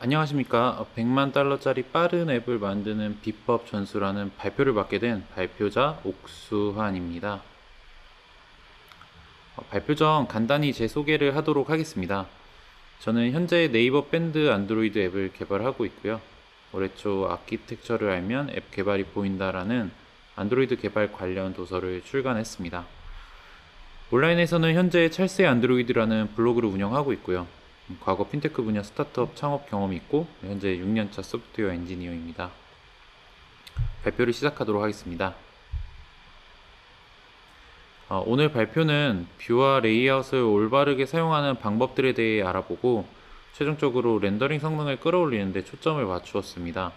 안녕하십니까. 100만 달러짜리 빠른 앱을 만드는 비법 전수라는 발표를 받게 된 발표자 옥수환입니다. 발표 전 간단히 제 소개를 하도록 하겠습니다. 저는 현재 네이버 밴드 안드로이드 앱을 개발하고 있고요. 올해 초 아키텍처를 알면 앱 개발이 보인다라는 안드로이드 개발 관련 도서를 출간했습니다. 온라인에서는 현재 찰스의 안드로이드라는 블로그를 운영하고 있고요. 과거 핀테크 분야 스타트업 창업 경험이 있고 현재 6년차 소프트웨어 엔지니어입니다. 발표를 시작하도록 하겠습니다. 오늘 발표는 뷰와 레이아웃을 올바르게 사용하는 방법들에 대해 알아보고 최종적으로 렌더링 성능을 끌어올리는 데 초점을 맞추었습니다.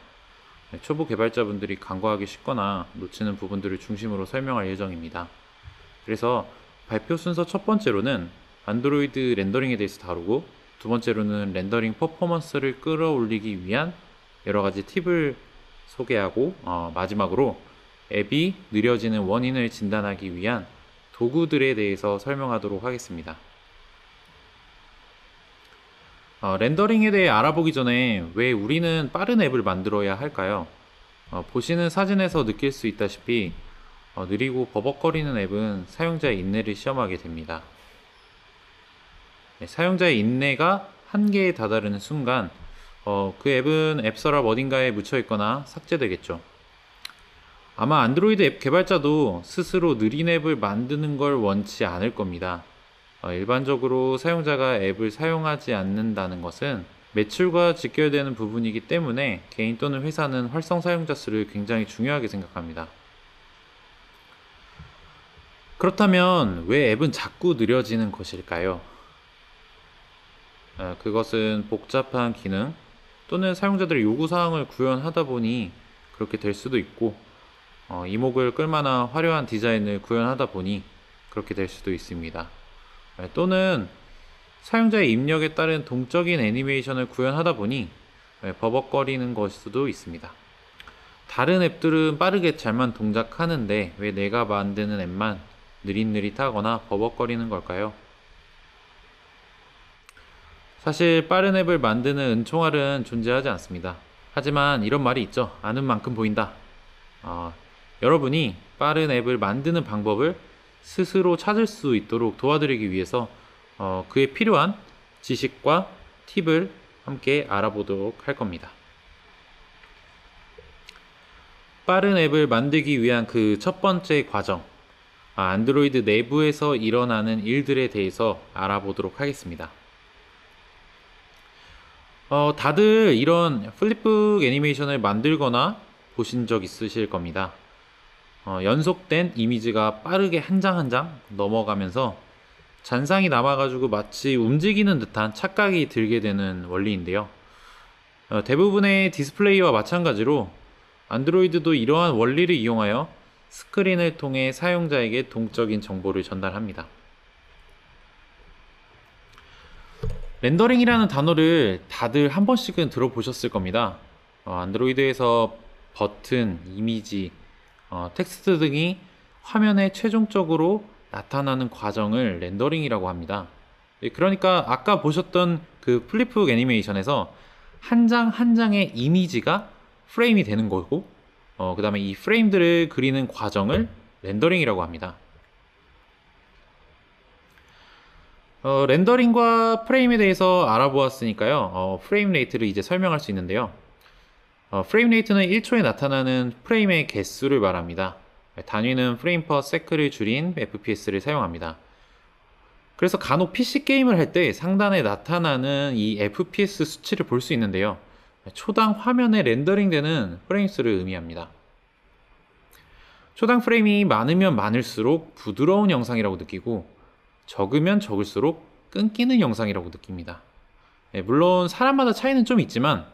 초보 개발자분들이 간과하기 쉽거나 놓치는 부분들을 중심으로 설명할 예정입니다. 그래서 발표 순서 첫 번째로는 안드로이드 렌더링에 대해서 다루고 두 번째로는 렌더링 퍼포먼스를 끌어올리기 위한 여러가지 팁을 소개하고 마지막으로 앱이 느려지는 원인을 진단하기 위한 도구들에 대해서 설명하도록 하겠습니다. 렌더링에 대해 알아보기 전에 왜 우리는 빠른 앱을 만들어야 할까요? 보시는 사진에서 느낄 수 있다시피 느리고 버벅거리는 앱은 사용자의 인내를 시험하게 됩니다. 사용자의 인내가 한계에 다다르는 순간 그 앱은 앱 서랍 어딘가에 묻혀 있거나 삭제되겠죠. 아마 안드로이드 앱 개발자도 스스로 느린 앱을 만드는 걸 원치 않을 겁니다. 일반적으로 사용자가 앱을 사용하지 않는다는 것은 매출과 직결되는 부분이기 때문에 개인 또는 회사는 활성 사용자 수를 굉장히 중요하게 생각합니다. 그렇다면 왜 앱은 자꾸 느려지는 것일까요? 그것은 복잡한 기능 또는 사용자들의 요구사항을 구현하다 보니 그렇게 될 수도 있고 이목을 끌만한 화려한 디자인을 구현하다 보니 그렇게 될 수도 있습니다. 또는 사용자의 입력에 따른 동적인 애니메이션을 구현하다 보니 버벅거리는 것일 수도 있습니다. 다른 앱들은 빠르게 잘만 동작하는데 왜 내가 만드는 앱만 느릿느릿하거나 버벅거리는 걸까요? 사실 빠른 앱을 만드는 은총알은 존재하지 않습니다. 하지만 이런 말이 있죠. 아는 만큼 보인다. 여러분이 빠른 앱을 만드는 방법을 스스로 찾을 수 있도록 도와드리기 위해서 그에 필요한 지식과 팁을 함께 알아보도록 할 겁니다. 빠른 앱을 만들기 위한 그 첫 번째 과정, 안드로이드 내부에서 일어나는 일들에 대해서 알아보도록 하겠습니다. 다들 이런 플립북 애니메이션을 만들거나 보신 적 있으실 겁니다. 연속된 이미지가 빠르게 한 장 한 장 넘어가면서 잔상이 남아가지고 마치 움직이는 듯한 착각이 들게 되는 원리인데요. 대부분의 디스플레이와 마찬가지로 안드로이드도 이러한 원리를 이용하여 스크린을 통해 사용자에게 동적인 정보를 전달합니다. 렌더링이라는 단어를 다들 한 번씩은 들어보셨을 겁니다. 안드로이드에서 버튼, 이미지, 텍스트 등이 화면에 최종적으로 나타나는 과정을 렌더링이라고 합니다. 그러니까 아까 보셨던 그 플립북 애니메이션에서 한 장 한 장의 이미지가 프레임이 되는 거고 그 다음에 이 프레임들을 그리는 과정을 렌더링이라고 합니다. 렌더링과 프레임에 대해서 알아보았으니까요. 프레임 레이트를 이제 설명할 수 있는데요. 프레임 레이트는 1초에 나타나는 프레임의 개수를 말합니다. 단위는 프레임 퍼 세크를 줄인 FPS를 사용합니다. 그래서 간혹 PC 게임을 할 때 상단에 나타나는 이 FPS 수치를 볼 수 있는데요. 초당 화면에 렌더링되는 프레임 수를 의미합니다. 초당 프레임이 많으면 많을수록 부드러운 영상이라고 느끼고 적으면 적을수록 끊기는 영상이라고 느낍니다. 물론 사람마다 차이는 좀 있지만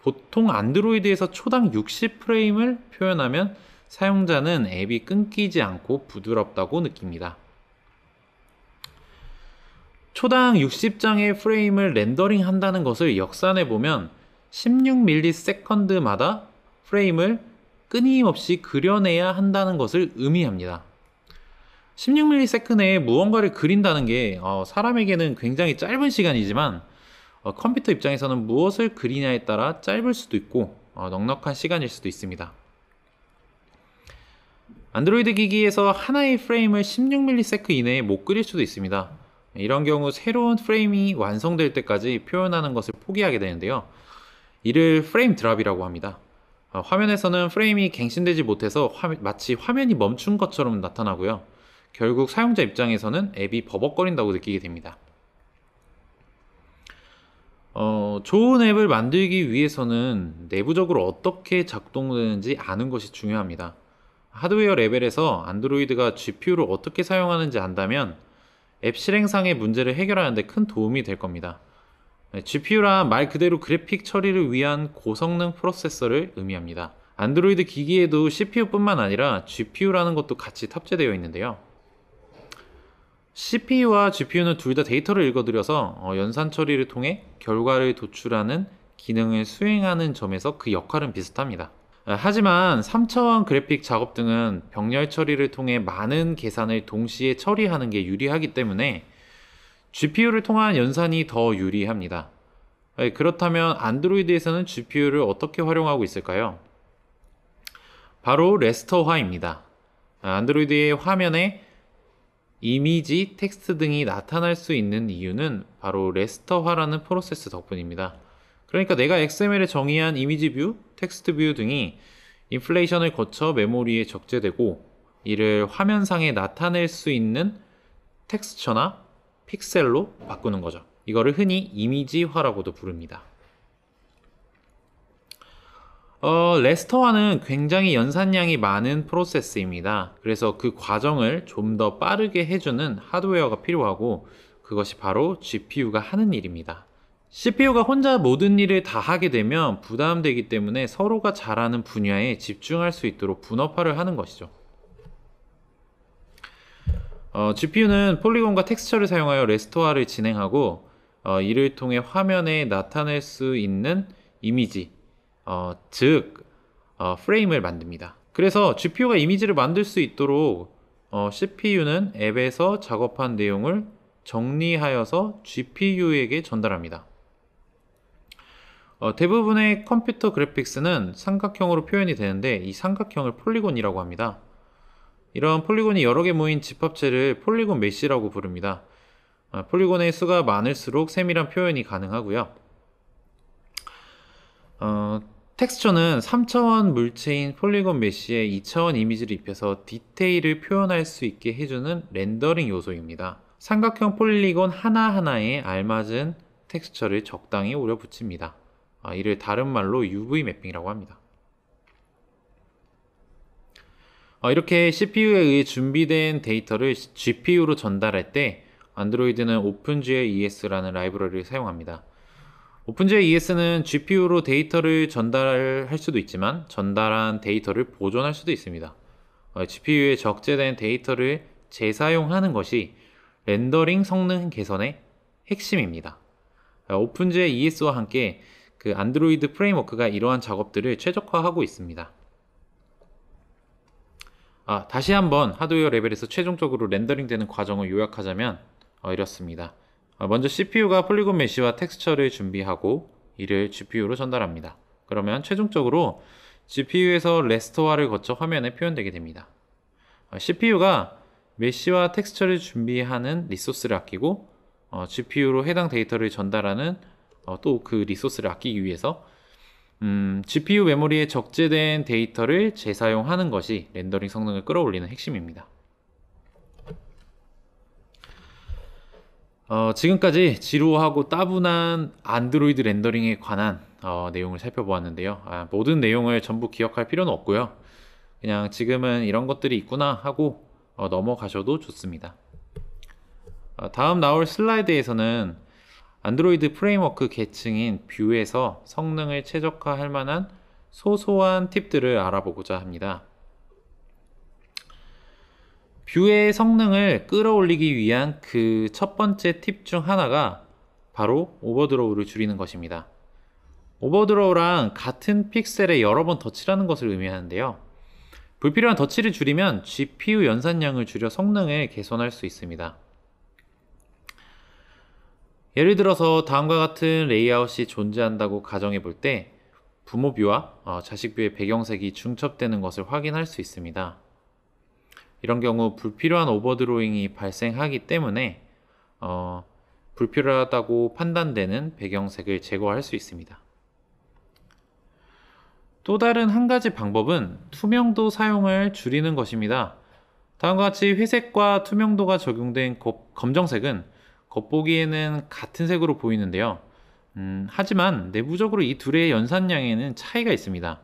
보통 안드로이드에서 초당 60프레임을 표현하면 사용자는 앱이 끊기지 않고 부드럽다고 느낍니다. 초당 60장의 프레임을 렌더링 한다는 것을 역산해 보면 16ms마다 프레임을 끊임없이 그려내야 한다는 것을 의미합니다. 16ms 내에 무언가를 그린다는 게 사람에게는 굉장히 짧은 시간이지만 컴퓨터 입장에서는 무엇을 그리냐에 따라 짧을 수도 있고 넉넉한 시간일 수도 있습니다. 안드로이드 기기에서 하나의 프레임을 16ms 이내에 못 그릴 수도 있습니다. 이런 경우 새로운 프레임이 완성될 때까지 표현하는 것을 포기하게 되는데요. 이를 프레임 드랍이라고 합니다. 화면에서는 프레임이 갱신되지 못해서 마치 화면이 멈춘 것처럼 나타나고요. 결국 사용자 입장에서는 앱이 버벅거린다고 느끼게 됩니다. 좋은 앱을 만들기 위해서는 내부적으로 어떻게 작동되는지 아는 것이 중요합니다. 하드웨어 레벨에서 안드로이드가 GPU를 어떻게 사용하는지 안다면 앱 실행상의 문제를 해결하는 데 큰 도움이 될 겁니다. GPU란 말 그대로 그래픽 처리를 위한 고성능 프로세서를 의미합니다. 안드로이드 기기에도 CPU뿐만 아니라 GPU라는 것도 같이 탑재되어 있는데요. CPU와 GPU는 둘 다 데이터를 읽어들여서 연산 처리를 통해 결과를 도출하는 기능을 수행하는 점에서 그 역할은 비슷합니다. 하지만 3차원 그래픽 작업 등은 병렬 처리를 통해 많은 계산을 동시에 처리하는 게 유리하기 때문에 GPU를 통한 연산이 더 유리합니다. 그렇다면 안드로이드에서는 GPU를 어떻게 활용하고 있을까요? 바로 레스터화입니다. 안드로이드의 화면에 이미지, 텍스트 등이 나타날 수 있는 이유는 바로 레스터화라는 프로세스 덕분입니다. 그러니까 내가 XML에 정의한 이미지 뷰, 텍스트 뷰 등이 인플레이션을 거쳐 메모리에 적재되고 이를 화면상에 나타낼 수 있는 텍스처나 픽셀로 바꾸는 거죠. 이거를 흔히 이미지화라고도 부릅니다. 레스터화는 굉장히 연산량이 많은 프로세스입니다. 그래서 그 과정을 좀 더 빠르게 해주는 하드웨어가 필요하고 그것이 바로 GPU가 하는 일입니다. CPU가 혼자 모든 일을 다 하게 되면 부담되기 때문에 서로가 잘하는 분야에 집중할 수 있도록 분업화를 하는 것이죠. GPU는 폴리곤과 텍스처를 사용하여 레스터화를 진행하고 이를 통해 화면에 나타낼 수 있는 이미지, 즉 프레임을 만듭니다. 그래서 GPU가 이미지를 만들 수 있도록 CPU는 앱에서 작업한 내용을 정리하여서 GPU에게 전달합니다. 대부분의 컴퓨터 그래픽스는 삼각형으로 표현이 되는데 이 삼각형을 폴리곤이라고 합니다. 이런 폴리곤이 여러 개 모인 집합체를 폴리곤 메쉬라고 부릅니다. 폴리곤의 수가 많을수록 세밀한 표현이 가능하고요. 텍스처는 3차원 물체인 폴리곤 메쉬에 2차원 이미지를 입혀서 디테일을 표현할 수 있게 해주는 렌더링 요소입니다. 삼각형 폴리곤 하나하나에 알맞은 텍스처를 적당히 오려 붙입니다. 이를 다른 말로 UV 매핑이라고 합니다. 이렇게 CPU에 의해 준비된 데이터를 GPU로 전달할 때 안드로이드는 OpenGL-ES라는 라이브러리를 사용합니다. OpenGL-ES는 GPU로 데이터를 전달할 수도 있지만 전달한 데이터를 보존할 수도 있습니다. GPU에 적재된 데이터를 재사용하는 것이 렌더링 성능 개선의 핵심입니다. OpenGL-ES와 함께 그 안드로이드 프레임워크가 이러한 작업들을 최적화하고 있습니다. 다시 한번 하드웨어 레벨에서 최종적으로 렌더링되는 과정을 요약하자면 이렇습니다. 먼저 CPU가 폴리곤 메쉬와 텍스처를 준비하고 이를 GPU로 전달합니다. 그러면 최종적으로 GPU에서 레스터화를 거쳐 화면에 표현되게 됩니다. CPU가 메쉬와 텍스처를 준비하는 리소스를 아끼고 GPU로 해당 데이터를 전달하는 또 그 리소스를 아끼기 위해서 GPU 메모리에 적재된 데이터를 재사용하는 것이 렌더링 성능을 끌어올리는 핵심입니다. 지금까지 지루하고 따분한 안드로이드 렌더링에 관한 내용을 살펴보았는데요. 모든 내용을 전부 기억할 필요는 없고요. 그냥 지금은 이런 것들이 있구나 하고 넘어가셔도 좋습니다. 다음 나올 슬라이드에서는 안드로이드 프레임워크 계층인 뷰에서 성능을 최적화할 만한 소소한 팁들을 알아보고자 합니다. 뷰의 성능을 끌어올리기 위한 그 첫 번째 팁 중 하나가 바로 오버드로우를 줄이는 것입니다. 오버드로우랑 같은 픽셀에 여러 번 덧칠하는 것을 의미하는데요. 불필요한 덧칠을 줄이면 GPU 연산량을 줄여 성능을 개선할 수 있습니다. 예를 들어서 다음과 같은 레이아웃이 존재한다고 가정해 볼 때 부모 뷰와 자식 뷰의 배경색이 중첩되는 것을 확인할 수 있습니다. 이런 경우 불필요한 오버드로잉이 발생하기 때문에 불필요하다고 판단되는 배경색을 제거할 수 있습니다. 또 다른 한 가지 방법은 투명도 사용을 줄이는 것입니다. 다음과 같이 회색과 투명도가 적용된 검정색은 겉보기에는 같은 색으로 보이는데요. 하지만 내부적으로 이 둘의 연산량에는 차이가 있습니다.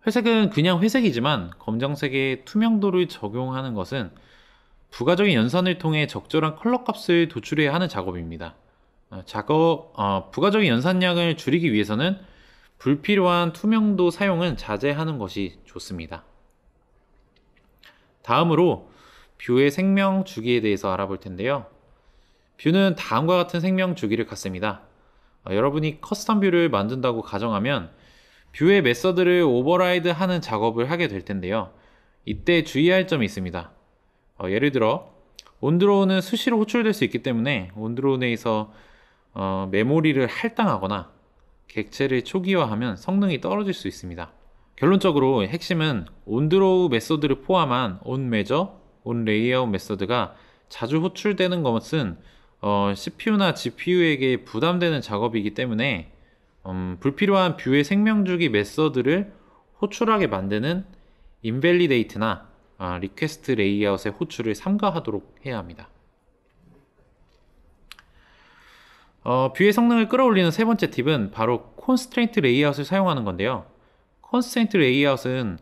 회색은 그냥 회색이지만 검정색에 투명도를 적용하는 것은 부가적인 연산을 통해 적절한 컬러 값을 도출해야 하는 작업입니다. 부가적인 연산량을 줄이기 위해서는 불필요한 투명도 사용은 자제하는 것이 좋습니다. 다음으로 뷰의 생명 주기에 대해서 알아볼 텐데요. 뷰는 다음과 같은 생명 주기를 갖습니다. 여러분이 커스텀 뷰를 만든다고 가정하면 뷰의 메서드를 오버라이드 하는 작업을 하게 될 텐데요. 이때 주의할 점이 있습니다. 예를 들어 온드로우는 수시로 호출될 수 있기 때문에 온드로우 내에서 메모리를 할당하거나 객체를 초기화하면 성능이 떨어질 수 있습니다. 결론적으로 핵심은 온드로우 메서드를 포함한 온메저, 온레이아웃 메서드가 자주 호출되는 것은 CPU나 GPU에게 부담되는 작업이기 때문에 불필요한 뷰의 생명주기 메서드를 호출하게 만드는 인밸리데이트나 리퀘스트 레이아웃의 호출을 삼가하도록 해야 합니다. 뷰의 성능을 끌어올리는 세 번째 팁은 바로 콘스트레인트 레이아웃을 사용하는 건데요. 콘스트레인트 레이아웃은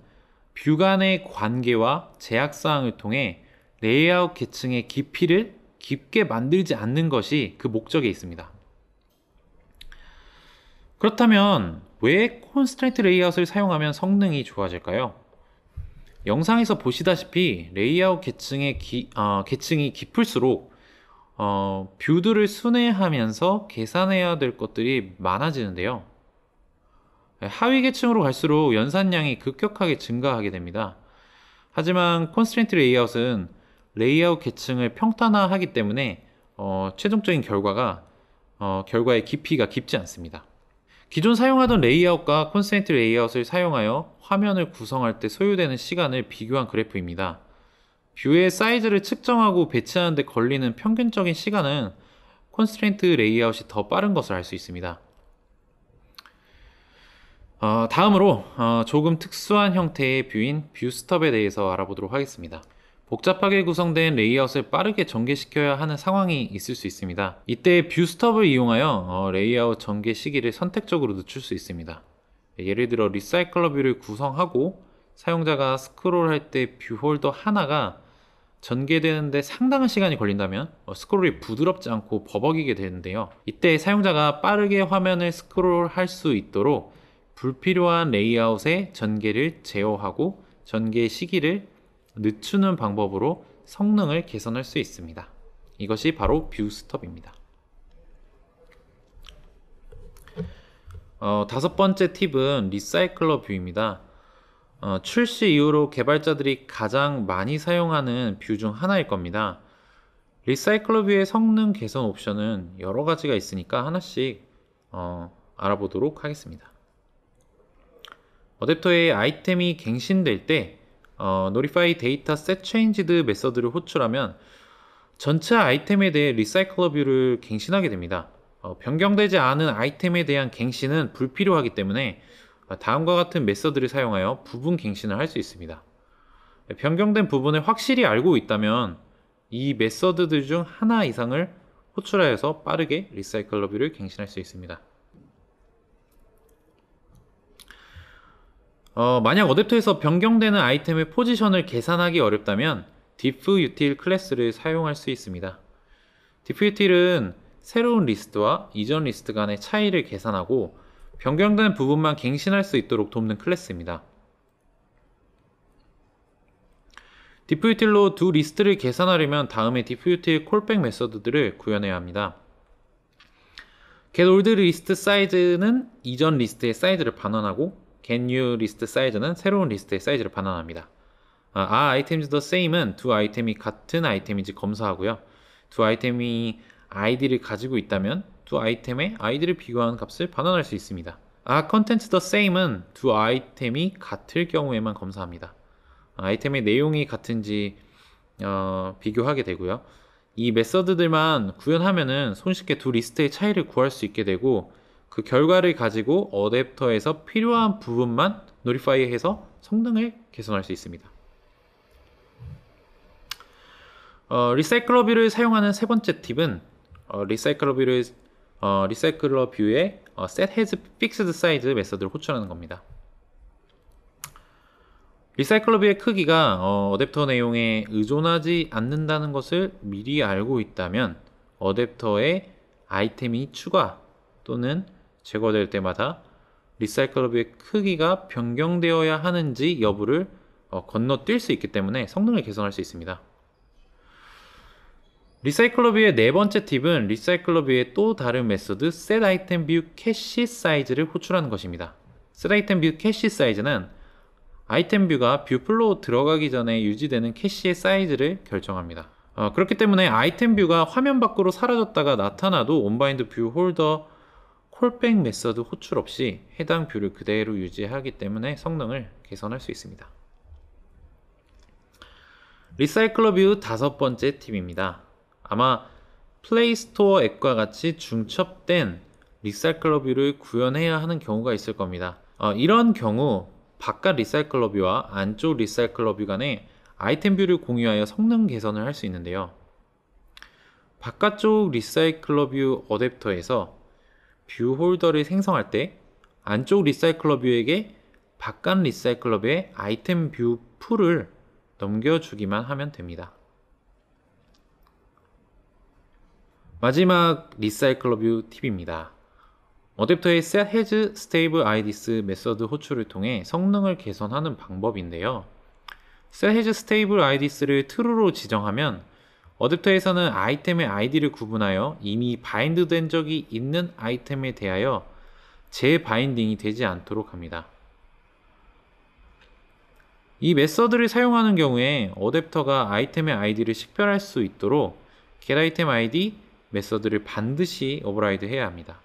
뷰 간의 관계와 제약사항을 통해 레이아웃 계층의 깊이를 깊게 만들지 않는 것이 그 목적에 있습니다. 그렇다면 왜 콘스트레인트 레이아웃을 사용하면 성능이 좋아질까요? 영상에서 보시다시피 레이아웃 계층이 깊을수록 뷰들을 순회하면서 계산해야 될 것들이 많아지는데요. 하위 계층으로 갈수록 연산량이 급격하게 증가하게 됩니다. 하지만 콘스트레인트 레이아웃은 레이아웃 계층을 평탄화하기 때문에 최종적인 결과의 깊이가 깊지 않습니다. 기존 사용하던 레이아웃과 콘스트레인트 레이아웃을 사용하여 화면을 구성할 때 소요되는 시간을 비교한 그래프입니다. 뷰의 사이즈를 측정하고 배치하는 데 걸리는 평균적인 시간은 콘스트레인트 레이아웃이 더 빠른 것을 알 수 있습니다. 다음으로 조금 특수한 형태의 뷰인 뷰스톱에 대해서 알아보도록 하겠습니다. 복잡하게 구성된 레이아웃을 빠르게 전개시켜야 하는 상황이 있을 수 있습니다. 이때 뷰스톱을 이용하여 레이아웃 전개 시기를 선택적으로 늦출 수 있습니다. 예를 들어 리사이클러 뷰를 구성하고 사용자가 스크롤할 때 뷰 홀더 하나가 전개되는데 상당한 시간이 걸린다면 스크롤이 부드럽지 않고 버벅이게 되는데요. 이때 사용자가 빠르게 화면을 스크롤할 수 있도록 불필요한 레이아웃의 전개를 제어하고 전개 시기를 늦추는 방법으로 성능을 개선할 수 있습니다. 이것이 바로 뷰스톱입니다. 다섯 번째 팁은 리사이클러 뷰입니다. 출시 이후로 개발자들이 가장 많이 사용하는 뷰 중 하나일 겁니다. 리사이클러 뷰의 성능 개선 옵션은 여러 가지가 있으니까 하나씩 알아보도록 하겠습니다. 어댑터에 아이템이 갱신될 때 Notify Data Set Changed 메서드를 호출하면 전체 아이템에 대해 리사이클러 뷰를 갱신하게 됩니다. 변경되지 않은 아이템에 대한 갱신은 불필요하기 때문에 다음과 같은 메서드를 사용하여 부분 갱신을 할 수 있습니다. 변경된 부분을 확실히 알고 있다면 이 메서드들 중 하나 이상을 호출하여서 빠르게 리사이클러 뷰를 갱신할 수 있습니다. 만약 어댑터에서 변경되는 아이템의 포지션을 계산하기 어렵다면 diffutil 클래스를 사용할 수 있습니다. diffutil은 새로운 리스트와 이전 리스트 간의 차이를 계산하고 변경된 부분만 갱신할 수 있도록 돕는 클래스입니다. diffutil로 두 리스트를 계산하려면 다음에 diffutil 콜백 메서드들을 구현해야 합니다. get old list size는 이전 리스트의 사이즈를 반환하고 get new list size는 새로운 리스트의 사이즈를 반환합니다. items the same은 두 아이템이 같은 아이템인지 검사하고요. 두 아이템이 id를 가지고 있다면 두 아이템의 id를 비교하는 값을 반환할 수 있습니다. content the same은 두 아이템이 같을 경우에만 검사합니다. 아이템의 내용이 같은지 비교하게 되고요. 이 메서드들만 구현하면은 손쉽게 두 리스트의 차이를 구할 수 있게 되고, 그 결과를 가지고 어댑터에서 필요한 부분만 노리파이해서 성능을 개선할 수 있습니다. 리사이클러 뷰를 사용하는 세 번째 팁은 리사이클러 뷰의 set has fixed size 메서드를 호출하는 겁니다. 리사이클러 뷰의 크기가 어댑터 내용에 의존하지 않는다는 것을 미리 알고 있다면 어댑터에 아이템이 추가 또는 제거될 때마다 리사이클러 뷰의 크기가 변경되어야 하는지 여부를 건너뛸 수 있기 때문에 성능을 개선할 수 있습니다. 리사이클러 뷰의 네 번째 팁은 리사이클러 뷰의 또 다른 메소드 set item view cache size를 호출하는 것입니다. set item view cache size는 아이템 뷰가 뷰 플로우 들어가기 전에 유지되는 캐시의 사이즈를 결정합니다. 그렇기 때문에 아이템 뷰가 화면 밖으로 사라졌다가 나타나도 온바인드 뷰 홀더 콜백 메서드 호출 없이 해당 뷰를 그대로 유지하기 때문에 성능을 개선할 수 있습니다. 리사이클러 뷰 다섯 번째 팁입니다. 아마 플레이스토어 앱과 같이 중첩된 리사이클러 뷰를 구현해야 하는 경우가 있을 겁니다. 이런 경우 바깥 리사이클러 뷰와 안쪽 리사이클러 뷰 간에 아이템 뷰를 공유하여 성능 개선을 할 수 있는데요. 바깥쪽 리사이클러 뷰 어댑터에서 뷰 홀더를 생성할 때 안쪽 리사이클러 뷰에게 바깥 리사이클러 뷰의 아이템 뷰 풀을 넘겨주기만 하면 됩니다. 마지막 리사이클러 뷰 팁입니다. 어댑터의 set has stable IDs 메서드 호출을 통해 성능을 개선하는 방법인데요. set has stable IDs를 true로 지정하면 어댑터에서는 아이템의 ID를 구분하여 이미 바인드 된 적이 있는 아이템에 대하여 재바인딩이 되지 않도록 합니다. 이 메서드를 사용하는 경우에 어댑터가 아이템의 ID를 식별할 수 있도록 getItemID 메서드를 반드시 오버라이드 해야 합니다.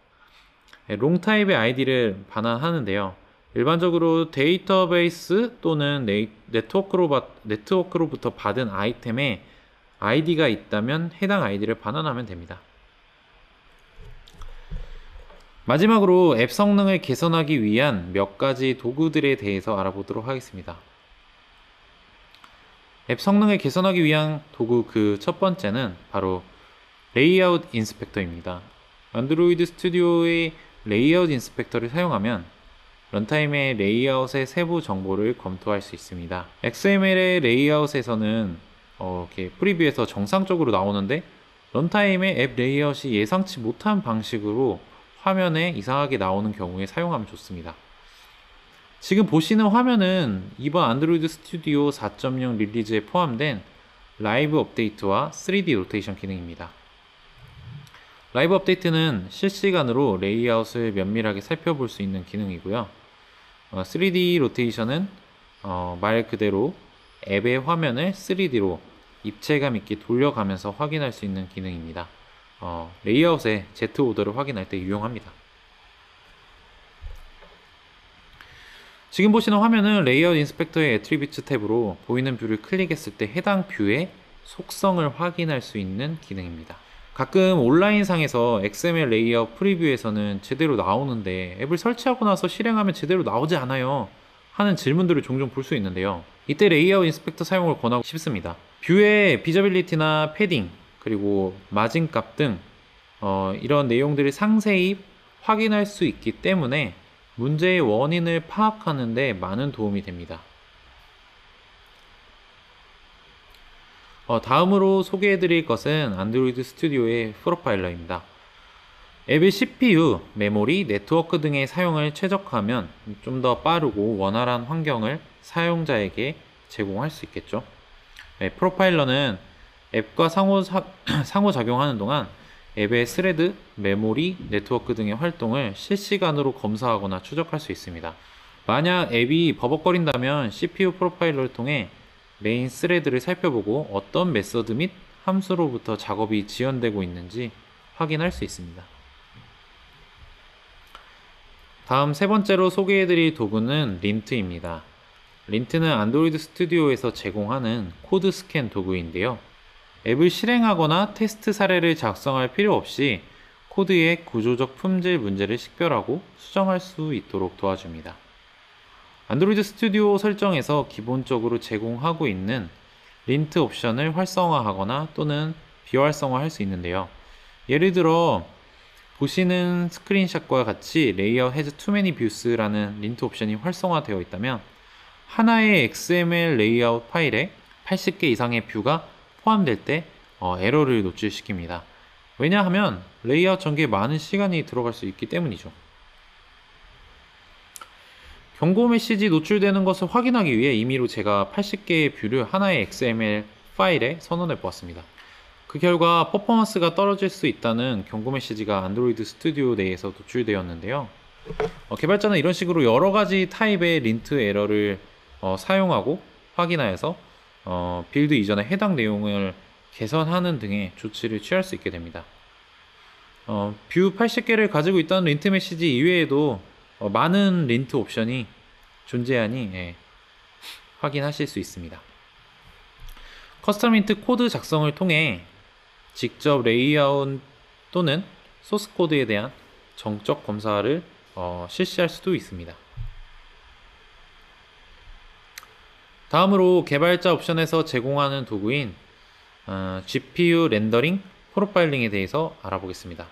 롱 타입의 아이디를 반환하는데요. 일반적으로 데이터베이스 또는 네트워크로부터 받은 아이템에 아이디가 있다면 해당 아이디를 반환하면 됩니다. 마지막으로 앱 성능을 개선하기 위한 몇 가지 도구들에 대해서 알아보도록 하겠습니다. 앱 성능을 개선하기 위한 도구 그 첫 번째는 바로 레이아웃 인스펙터입니다. 안드로이드 스튜디오의 레이아웃 인스펙터를 사용하면 런타임의 레이아웃의 세부 정보를 검토할 수 있습니다. XML의 레이아웃에서는 이렇게 프리뷰에서 정상적으로 나오는데 런타임의 앱 레이아웃이 예상치 못한 방식으로 화면에 이상하게 나오는 경우에 사용하면 좋습니다. 지금 보시는 화면은 이번 안드로이드 스튜디오 4.0 릴리즈에 포함된 라이브 업데이트와 3D 로테이션 기능입니다. 라이브 업데이트는 실시간으로 레이아웃을 면밀하게 살펴볼 수 있는 기능이고요. 3D 로테이션은 말 그대로 앱의 화면을 3D로 입체감 있게 돌려가면서 확인할 수 있는 기능입니다. 레이아웃의 Z 오더를 확인할 때 유용합니다. 지금 보시는 화면은 레이아웃 인스펙터의 애트리뷰트 탭으로 보이는 뷰를 클릭했을 때 해당 뷰의 속성을 확인할 수 있는 기능입니다. 가끔 온라인상에서 XML 레이아웃 프리뷰에서는 제대로 나오는데 앱을 설치하고 나서 실행하면 제대로 나오지 않아요 하는 질문들을 종종 볼 수 있는데요. 이때 레이아웃 인스펙터 사용을 권하고 싶습니다. 뷰의 비저빌리티나 패딩 그리고 마진값 등 이런 내용들을 상세히 확인할 수 있기 때문에 문제의 원인을 파악하는 데 많은 도움이 됩니다. 다음으로 소개해드릴 것은 안드로이드 스튜디오의 프로파일러입니다. 앱의 CPU, 메모리, 네트워크 등의 사용을 최적화하면 좀 더 빠르고 원활한 환경을 사용자에게 제공할 수 있겠죠. 프로파일러는 앱과 상호작용하는 동안 앱의 스레드, 메모리, 네트워크 등의 활동을 실시간으로 검사하거나 추적할 수 있습니다. 만약 앱이 버벅거린다면 CPU 프로파일러를 통해 메인 스레드를 살펴보고 어떤 메서드 및 함수로부터 작업이 지연되고 있는지 확인할 수 있습니다. 다음 세 번째로 소개해드릴 도구는 린트입니다. 린트는 안드로이드 스튜디오에서 제공하는 코드 스캔 도구인데요. 앱을 실행하거나 테스트 사례를 작성할 필요 없이 코드의 구조적 품질 문제를 식별하고 수정할 수 있도록 도와줍니다. 안드로이드 스튜디오 설정에서 기본적으로 제공하고 있는 린트 옵션을 활성화하거나 또는 비활성화할 수 있는데요. 예를 들어 보시는 스크린샷과 같이 레이아웃 has too many views라는 린트 옵션이 활성화되어 있다면 하나의 XML 레이아웃 파일에 80개 이상의 뷰가 포함될 때 에러를 노출시킵니다. 왜냐하면 레이아웃 전개에 많은 시간이 들어갈 수 있기 때문이죠. 경고 메시지 노출되는 것을 확인하기 위해 임의로 제가 80개의 뷰를 하나의 XML 파일에 선언해 보았습니다. 그 결과 퍼포먼스가 떨어질 수 있다는 경고 메시지가 안드로이드 스튜디오 내에서 노출되었는데요. 개발자는 이런 식으로 여러 가지 타입의 린트 에러를 사용하고 확인하여서 빌드 이전에 해당 내용을 개선하는 등의 조치를 취할 수 있게 됩니다. 뷰 80개를 가지고 있다는 린트 메시지 이외에도 많은 린트 옵션이 존재하니 확인하실 수 있습니다. 커스텀 린트 코드 작성을 통해 직접 레이아웃 또는 소스 코드에 대한 정적 검사를 실시할 수도 있습니다. 다음으로 개발자 옵션에서 제공하는 도구인 GPU 렌더링 프로파일링에 대해서 알아보겠습니다.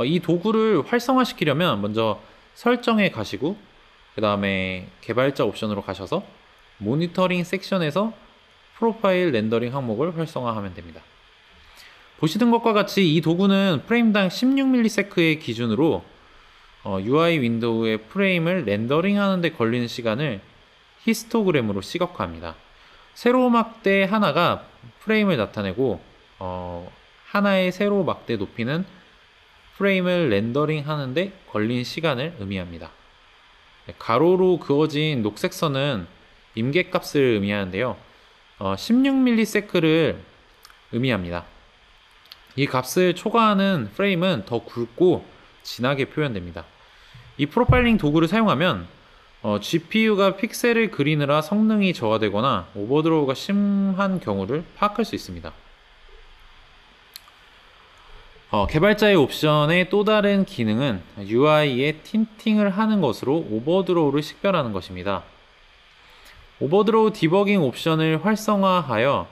이 도구를 활성화시키려면 먼저 설정에 가시고 그 다음에 개발자 옵션으로 가셔서 모니터링 섹션에서 프로파일 렌더링 항목을 활성화하면 됩니다. 보시는 것과 같이 이 도구는 프레임당 16ms의 기준으로 UI 윈도우의 프레임을 렌더링 하는데 걸리는 시간을 히스토그램으로 시각화합니다. 세로 막대 하나가 프레임을 나타내고 하나의 세로 막대 높이는 프레임을 렌더링 하는데 걸린 시간을 의미합니다. 가로로 그어진 녹색 선은 임계값을 의미하는데요. 16ms를 의미합니다. 이 값을 초과하는 프레임은 더 굵고 진하게 표현됩니다. 이 프로파일링 도구를 사용하면 GPU가 픽셀을 그리느라 성능이 저하되거나 오버드로우가 심한 경우를 파악할 수 있습니다. 개발자의 옵션의 또 다른 기능은 UI에 틴팅을 하는 것으로 오버드로우를 식별하는 것입니다. 오버드로우 디버깅 옵션을 활성화하여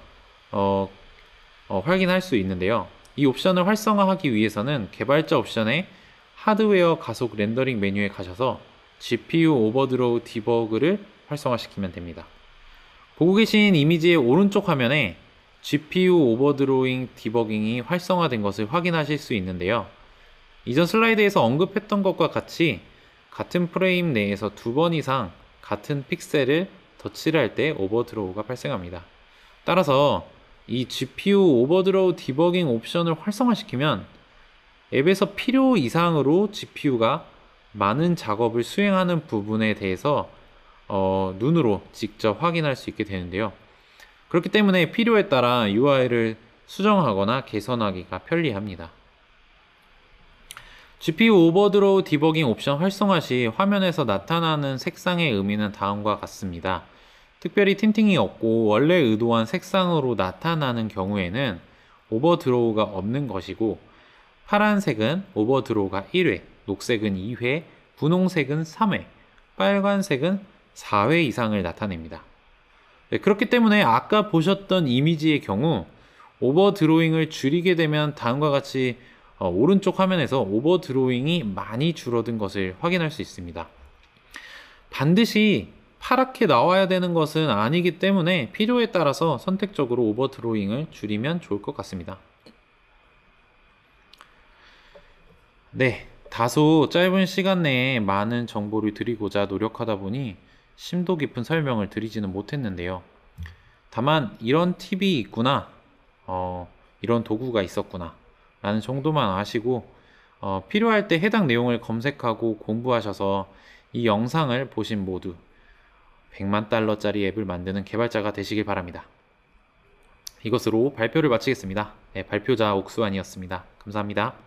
확인할 수 있는데요. 이 옵션을 활성화하기 위해서는 개발자 옵션의 하드웨어 가속 렌더링 메뉴에 가셔서 GPU 오버드로우 디버그를 활성화시키면 됩니다. 보고 계신 이미지의 오른쪽 화면에 GPU 오버드로잉 디버깅이 활성화된 것을 확인하실 수 있는데요. 이전 슬라이드에서 언급했던 것과 같이 같은 프레임 내에서 2번 이상 같은 픽셀을 터치를 할 때 오버드로우가 발생합니다. 따라서 이 GPU 오버드로우 디버깅 옵션을 활성화시키면 앱에서 필요 이상으로 GPU가 많은 작업을 수행하는 부분에 대해서 눈으로 직접 확인할 수 있게 되는데요. 그렇기 때문에 필요에 따라 UI를 수정하거나 개선하기가 편리합니다. GPU 오버드로우 디버깅 옵션 활성화 시 화면에서 나타나는 색상의 의미는 다음과 같습니다. 특별히 틴팅이 없고 원래 의도한 색상으로 나타나는 경우에는 오버드로우가 없는 것이고, 파란색은 오버드로우가 1회, 녹색은 2회, 분홍색은 3회, 빨간색은 4회 이상을 나타냅니다. 그렇기 때문에 아까 보셨던 이미지의 경우 오버드로잉을 줄이게 되면 다음과 같이 오른쪽 화면에서 오버드로잉이 많이 줄어든 것을 확인할 수 있습니다. 반드시 파랗게 나와야 되는 것은 아니기 때문에 필요에 따라서 선택적으로 오버드로잉을 줄이면 좋을 것 같습니다. 네, 다소 짧은 시간 내에 많은 정보를 드리고자 노력하다 보니 심도 깊은 설명을 드리지는 못했는데요. 다만 이런 팁이 있구나, 이런 도구가 있었구나 라는 정도만 아시고 필요할 때 해당 내용을 검색하고 공부하셔서 이 영상을 보신 모두 $1,000,000짜리 앱을 만드는 개발자가 되시길 바랍니다. 이것으로 발표를 마치겠습니다. 네, 발표자 옥수환이었습니다. 감사합니다.